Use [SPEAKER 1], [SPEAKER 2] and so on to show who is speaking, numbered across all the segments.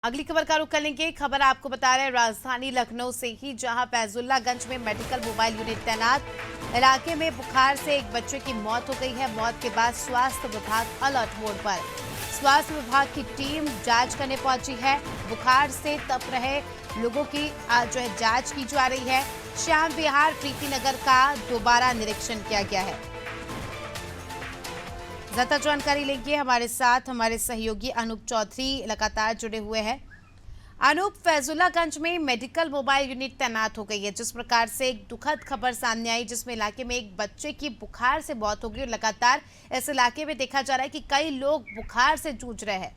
[SPEAKER 1] अगली खबर का रुख करेंगे। खबर आपको बता रहे हैं राजधानी लखनऊ से ही, जहां फैजुल्लागंज में मेडिकल मोबाइल यूनिट तैनात। इलाके में बुखार से एक बच्चे की मौत हो गई है। मौत के बाद स्वास्थ्य विभाग अलर्ट मोड पर। स्वास्थ्य विभाग की टीम जांच करने पहुंची है। बुखार से तप रहे लोगों की जांच की जा रही है। श्याम विहार प्रीति नगर का दोबारा निरीक्षण किया गया है। ज्यादा जानकारी लेंगे हमारे साथ हमारे सहयोगी अनूप चौधरी लगातार जुड़े हुए हैं। अनूप, फैजुल्लागंज में मेडिकल मोबाइल यूनिट तैनात हो गई है। जिस प्रकार से एक दुखद खबर सामने आई जिसमें इलाके में एक बच्चे की बुखार से मौत हो गई और लगातार इस इलाके में देखा जा रहा है कि कई लोग बुखार से जूझ रहे हैं।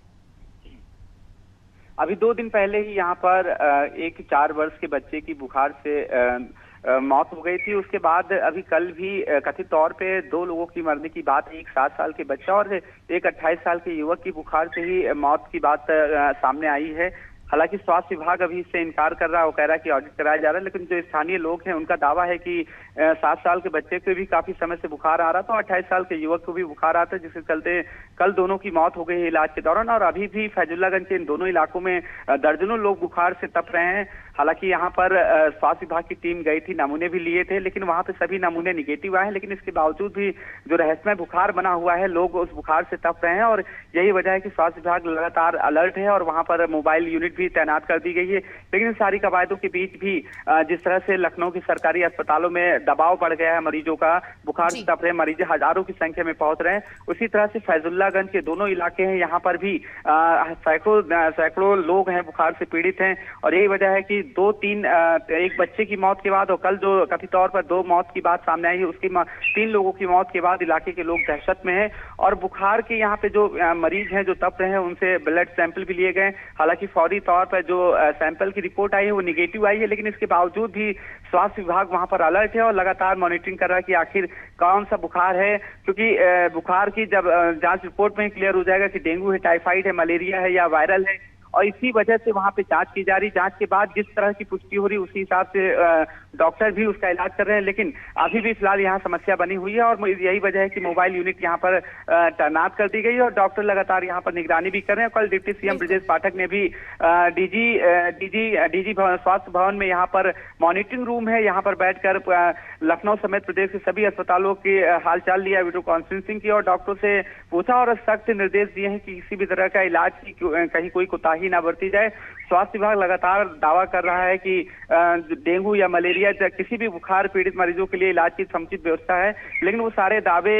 [SPEAKER 2] अभी 2 दिन पहले ही यहाँ पर एक 4 वर्ष के बच्चे की बुखार से मौत हो गई थी। उसके बाद अभी कल भी कथित तौर पे 2 लोगों की मरने की बात है। एक 7 साल के बच्चा और एक 28 साल के युवक की बुखार से ही मौत की बात सामने आई है। हालांकि स्वास्थ्य विभाग अभी इससे इनकार कर रहा है। वो कह रहा है कि ऑडिट कराया जा रहा है, लेकिन जो स्थानीय लोग हैं उनका दावा है कि 7 साल के बच्चे को भी काफी समय से बुखार आ रहा था, 28 साल के युवक को भी बुखार आता है, जिसके चलते कल दोनों की मौत हो गई है इलाज के दौरान। और अभी भी फैजुल्लागंज के इन दोनों इलाकों में दर्जनों लोग बुखार से तप रहे हैं। हालांकि यहाँ पर स्वास्थ्य विभाग की टीम गई थी, नमूने भी लिए थे, लेकिन वहां पे सभी नमूने निगेटिव आए हैं। लेकिन इसके बावजूद भी जो रहस्यमय बुखार बना हुआ है, लोग उस बुखार से तप रहे हैं और यही वजह है कि स्वास्थ्य विभाग लगातार अलर्ट है और वहां पर मोबाइल यूनिट भी तैनात कर दी गई है। लेकिन इन सारी कवायदों के बीच भी जिस तरह से लखनऊ की सरकारी अस्पतालों में दबाव बढ़ गया है मरीजों का, बुखार से तप रहे मरीज हजारों की संख्या में पहुंच रहे हैं, उसी तरह से फैजुल्लागंज के दोनों इलाके हैं, यहाँ पर भी सैकड़ों लोग हैं बुखार से पीड़ित हैं। और यही वजह है कि 2-3 एक बच्चे की मौत के बाद और कल जो कथित तौर पर 2 मौत की बात सामने आई है, उसकी 3 लोगों की मौत के बाद इलाके के लोग दहशत में हैं। और बुखार के यहाँ पे जो मरीज हैं जो तप रहे हैं, उनसे ब्लड सैंपल भी लिए गए। हालांकि फौरी तौर पर जो सैंपल की रिपोर्ट आई है वो निगेटिव आई है, लेकिन इसके बावजूद भी स्वास्थ्य विभाग वहां पर अलर्ट है और लगातार मॉनिटरिंग कर रहा है कि आखिर कौन सा बुखार है। क्योंकि बुखार की जब जांच रिपोर्ट में क्लियर हो जाएगा कि डेंगू है, टाइफाइड है, मलेरिया है या वायरल है, और इसी वजह से वहां पे जांच की जा रही। जांच के बाद जिस तरह की पुष्टि हो रही उसी हिसाब से डॉक्टर भी उसका इलाज कर रहे हैं। लेकिन अभी भी फिलहाल यहाँ समस्या बनी हुई है और यही वजह है कि मोबाइल यूनिट यहाँ पर तैनात कर दी गई है और डॉक्टर लगातार यहाँ पर निगरानी भी कर रहे हैं। कल डिप्टी सीएम ब्रजेश पाठक ने भी डीजी स्वास्थ्य भवन में यहाँ पर मॉनिटरिंग रूम है, यहाँ पर बैठकर लखनऊ समेत प्रदेश के सभी अस्पतालों की हालचाल लिया, वीडियो कॉन्फ्रेंसिंग की और डॉक्टरों से पूछा और सख्त निर्देश दिए हैं कि किसी भी तरह का इलाज की कहीं कोई कोताही ना बरती जाए। स्वास्थ्य विभाग लगातार दावा कर रहा है कि डेंगू या मलेरिया किसी भी बुखार पीड़ित मरीजों के लिए इलाज की समुचित व्यवस्था है, लेकिन वो सारे दावे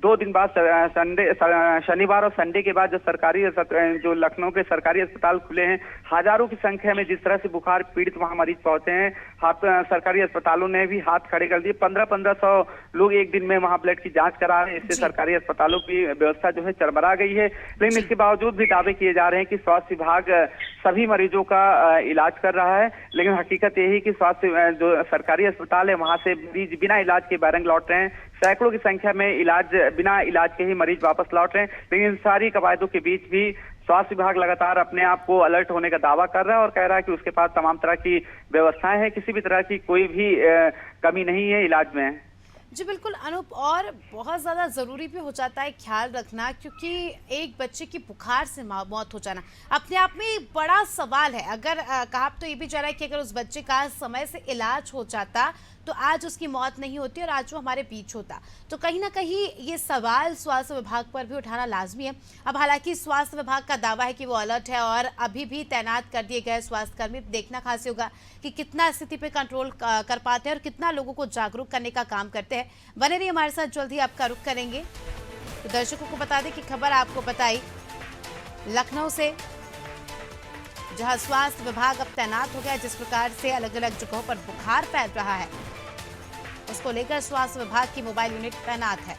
[SPEAKER 2] 2 दिन बाद शनिवार और संडे के बाद जो लखनऊ के सरकारी अस्पताल खुले हैं, हजारों की संख्या में जिस तरह से बुखार पीड़ित वहां मरीज पहुंचे हैं, सरकारी अस्पतालों ने भी हाथ खड़े कर दिए। 1500 लोग एक दिन में वहां ब्लड की जांच करा रहे हैं। इससे सरकारी अस्पतालों की व्यवस्था जो है चरमरा गई है। लेकिन इसके बावजूद भी दावे किए जा रहे हैं कि स्वास्थ्य विभाग सभी मरीजों का इलाज कर रहा है, लेकिन हकीकत यही कि स्वास्थ्य जो सरकारी अस्पताल है वहां से मरीज बिना इलाज के बैरंग लौट रहे हैं। सैकड़ों की संख्या में बिना इलाज के ही मरीज वापस लौट रहे हैं। लेकिन इन सारी कवायदों के बीच भी स्वास्थ्य विभाग लगातार अपने आप को अलर्ट होने का दावा कर रहा है और कह रहा है कि उसके पास तमाम तरह की व्यवस्थाएं हैं, किसी भी तरह की कोई भी कमी नहीं है इलाज में।
[SPEAKER 1] जी बिल्कुल अनूप, और बहुत ज़्यादा ज़रूरी भी हो जाता है ख्याल रखना, क्योंकि एक बच्चे की बुखार से मौत हो जाना अपने आप में एक बड़ा सवाल है। अगर कहा तो ये भी जा रहा है कि अगर उस बच्चे का समय से इलाज हो जाता तो आज उसकी मौत नहीं होती और आज वो हमारे बीच होता। तो कहीं ना कहीं ये सवाल स्वास्थ्य विभाग पर भी उठाना लाजमी है। अब हालांकि स्वास्थ्य विभाग का दावा है कि वो अलर्ट है और अभी भी तैनात कर दिए गए स्वास्थ्यकर्मी। देखना खास होगा कि कितना स्थिति पे कंट्रोल कर पाते हैं और कितना लोगों को जागरूक करने का काम करते हैं। बने रहिए हमारे साथ, जल्द ही आपका रुख करेंगे। तो दर्शकों को बता दें कि खबर आपको बताई लखनऊ से, जहां स्वास्थ्य विभाग अब तैनात हो गया। जिस प्रकार से अलग अलग जगहों पर बुखार फैल रहा है, उसको लेकर स्वास्थ्य विभाग की मोबाइल यूनिट तैनात है।